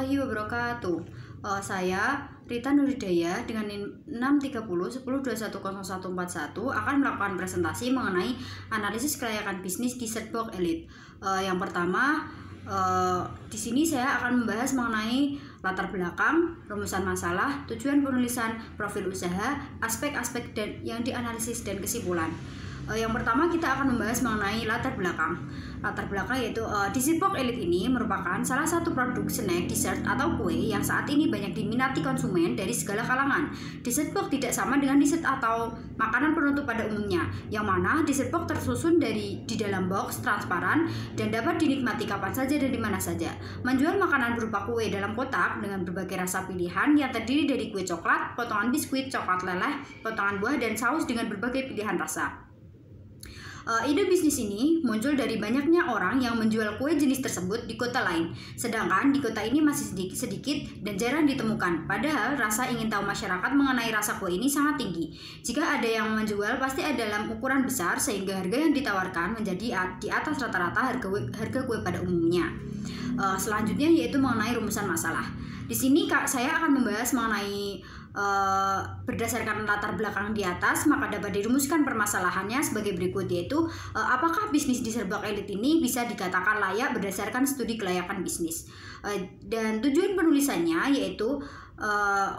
warahmatullahi wabarakatuh. Saya Rita Nuridaya dengan NIM 63010210141 akan melakukan presentasi mengenai analisis kelayakan bisnis di Searchbox Elite. Yang pertama, di sini saya akan membahas mengenai latar belakang, rumusan masalah, tujuan penulisan, profil usaha, aspek-aspek yang dianalisis dan kesimpulan. Yang pertama kita akan membahas mengenai latar belakang. Latar belakang yaitu di Searchbox Elite ini merupakan salah satu produk snack, dessert, atau kue yang saat ini banyak diminati konsumen dari segala kalangan. Dessert box tidak sama dengan dessert atau makanan penutup pada umumnya, yang mana dessert box tersusun di dalam box transparan dan dapat dinikmati kapan saja dan di mana saja. Menjual makanan berupa kue dalam kotak dengan berbagai rasa pilihan yang terdiri dari kue coklat, potongan biskuit, coklat leleh, potongan buah, dan saus dengan berbagai pilihan rasa. Ide bisnis ini muncul dari banyaknya orang yang menjual kue jenis tersebut di kota lain, sedangkan di kota ini masih sedikit dan jarang ditemukan. Padahal rasa ingin tahu masyarakat mengenai rasa kue ini sangat tinggi. Jika ada yang menjual, pasti ada dalam ukuran besar sehingga harga yang ditawarkan menjadi di atas rata-rata harga kue pada umumnya. Selanjutnya yaitu mengenai rumusan masalah. Di sini saya akan membahas mengenai berdasarkan latar belakang di atas, maka dapat dirumuskan permasalahannya sebagai berikut, yaitu apakah bisnis di Searchbox Elite ini bisa dikatakan layak berdasarkan studi kelayakan bisnis. Dan tujuan penulisannya yaitu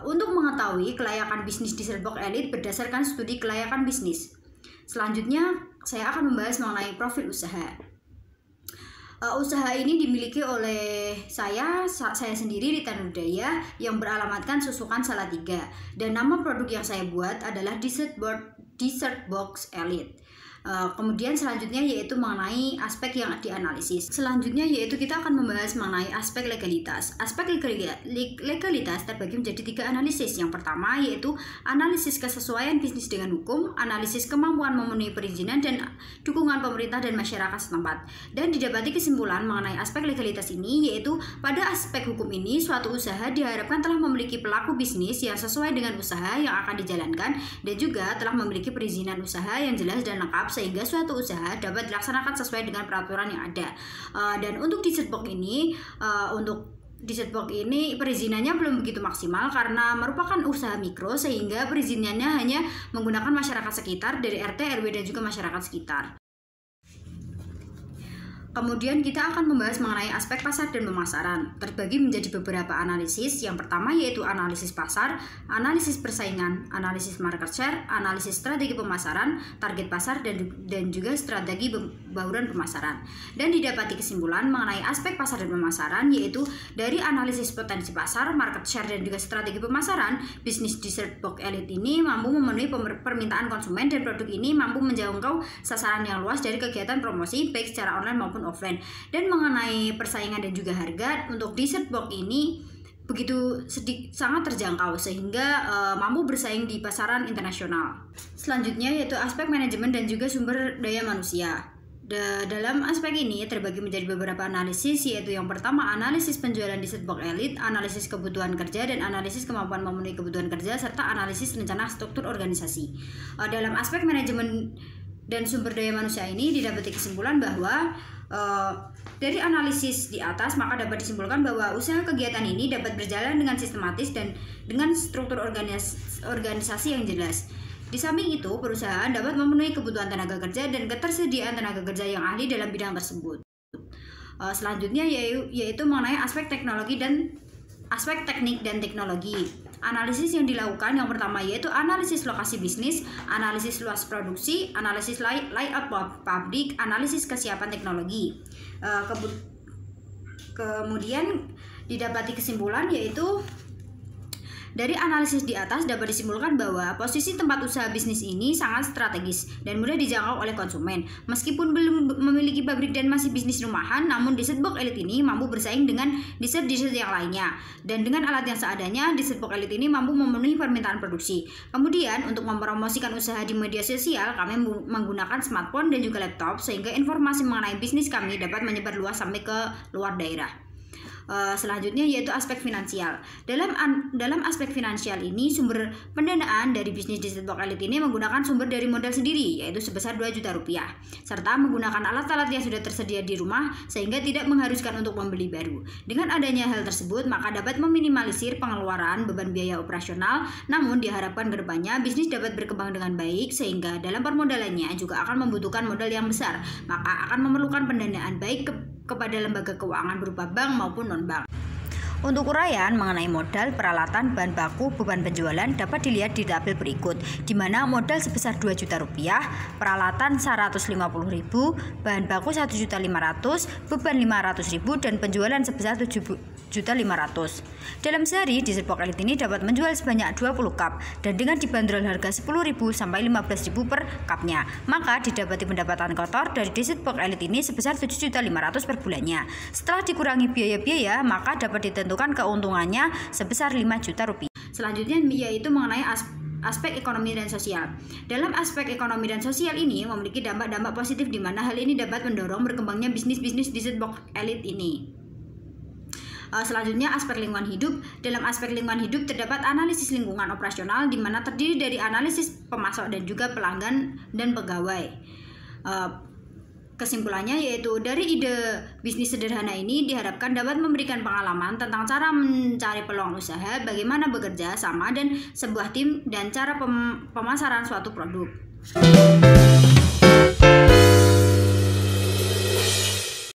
untuk mengetahui kelayakan bisnis di Searchbox Elite berdasarkan studi kelayakan bisnis. Selanjutnya saya akan membahas mengenai profil usaha. Usaha ini dimiliki oleh saya sendiri, Rita Nuridaya, yang beralamatkan Susukan Salatiga, dan nama produk yang saya buat adalah Searchbox Elite. Kemudian selanjutnya yaitu mengenai aspek yang dianalisis. Selanjutnya yaitu kita akan membahas mengenai aspek legalitas. Aspek legalitas terbagi menjadi 3 analisis. Yang pertama yaitu analisis kesesuaian bisnis dengan hukum, analisis kemampuan memenuhi perizinan, dan dukungan pemerintah dan masyarakat setempat. Dan didapati kesimpulan mengenai aspek legalitas ini yaitu pada aspek hukum ini suatu usaha diharapkan telah memiliki pelaku bisnis yang sesuai dengan usaha yang akan dijalankan dan juga telah memiliki perizinan usaha yang jelas dan lengkap sehingga suatu usaha dapat dilaksanakan sesuai dengan peraturan yang ada. Dan untuk di Searchbox ini, perizinannya belum begitu maksimal karena merupakan usaha mikro sehingga perizinannya hanya menggunakan masyarakat sekitar dari RT, RW, dan juga masyarakat sekitar. Kemudian kita akan membahas mengenai aspek pasar dan pemasaran, terbagi menjadi beberapa analisis. Yang pertama yaitu analisis pasar, analisis persaingan, analisis market share, analisis strategi pemasaran, target pasar, dan juga strategi bauran pemasaran. Dan didapati kesimpulan mengenai aspek pasar dan pemasaran yaitu dari analisis potensi pasar, market share, dan juga strategi pemasaran, bisnis di Searchbox Elite ini mampu memenuhi permintaan konsumen dan produk ini mampu menjangkau sasaran yang luas dari kegiatan promosi baik secara online maupun offline. Dan mengenai persaingan dan juga harga, untuk di Searchbox ini begitu sangat terjangkau sehingga mampu bersaing di pasaran internasional. Selanjutnya yaitu aspek manajemen dan juga sumber daya manusia. Dalam aspek ini terbagi menjadi beberapa analisis, yaitu yang pertama analisis penjualan di Searchbox Elite, analisis kebutuhan kerja dan analisis kemampuan memenuhi kebutuhan kerja, serta analisis rencana struktur organisasi. Dalam aspek manajemen dan sumber daya manusia ini didapati kesimpulan bahwa dari analisis di atas maka dapat disimpulkan bahwa usaha kegiatan ini dapat berjalan dengan sistematis dan dengan struktur organisasi yang jelas. Di samping itu, perusahaan dapat memenuhi kebutuhan tenaga kerja dan ketersediaan tenaga kerja yang ahli dalam bidang tersebut. Selanjutnya yaitu mengenai aspek teknik dan teknologi. Analisis yang dilakukan yang pertama yaitu analisis lokasi bisnis, analisis luas produksi, analisis layout pabrik, analisis kesiapan teknologi. Kemudian didapati kesimpulan yaitu dari analisis di atas dapat disimpulkan bahwa posisi tempat usaha bisnis ini sangat strategis dan mudah dijangkau oleh konsumen. Meskipun belum memiliki pabrik dan masih bisnis rumahan, namun di Searchbox Elite ini mampu bersaing dengan dessert yang lainnya. Dan dengan alat yang seadanya, di Searchbox Elite ini mampu memenuhi permintaan produksi. Kemudian untuk mempromosikan usaha di media sosial, kami menggunakan smartphone dan juga laptop sehingga informasi mengenai bisnis kami dapat menyebar luas sampai ke luar daerah. Selanjutnya yaitu aspek finansial. Dalam aspek finansial ini, sumber pendanaan dari bisnis Dessert Box Elite ini menggunakan sumber dari modal sendiri, yaitu sebesar 2 juta rupiah, serta menggunakan alat-alat yang sudah tersedia di rumah sehingga tidak mengharuskan untuk membeli baru. Dengan adanya hal tersebut, maka dapat meminimalisir pengeluaran beban biaya operasional, namun diharapkan kedepannya bisnis dapat berkembang dengan baik sehingga dalam permodalannya juga akan membutuhkan modal yang besar, maka akan memerlukan pendanaan baik kepada lembaga keuangan berupa bank maupun non-bank. Untuk uraian mengenai modal, peralatan, bahan baku, beban penjualan dapat dilihat di tabel berikut, di mana modal sebesar 2 juta rupiah, peralatan 150.000, bahan baku 1.500.000, beban 500.000, dan penjualan sebesar 7.500.000. Dalam sehari, Dessert Box Elite ini dapat menjual sebanyak 20 cup, dan dengan dibanderol harga 10.000 sampai 15.000 per cupnya, maka didapati pendapatan kotor dari Dessert Box Elite ini sebesar 7.500.000 per bulannya. Setelah dikurangi biaya-biaya, maka dapat ditentukan keuntungannya sebesar 5 juta rupiah. Selanjutnya yaitu mengenai aspek ekonomi dan sosial. Dalam aspek ekonomi dan sosial ini memiliki dampak-dampak positif di mana hal ini dapat mendorong berkembangnya bisnis-bisnis Dessert Box Elite ini. Selanjutnya aspek lingkungan hidup. Dalam aspek lingkungan hidup terdapat analisis lingkungan operasional di mana terdiri dari analisis pemasok dan juga pelanggan dan pegawai. Kesimpulannya yaitu dari ide bisnis sederhana ini diharapkan dapat memberikan pengalaman tentang cara mencari peluang usaha, bagaimana bekerja sama dan sebuah tim, dan cara pemasaran suatu produk.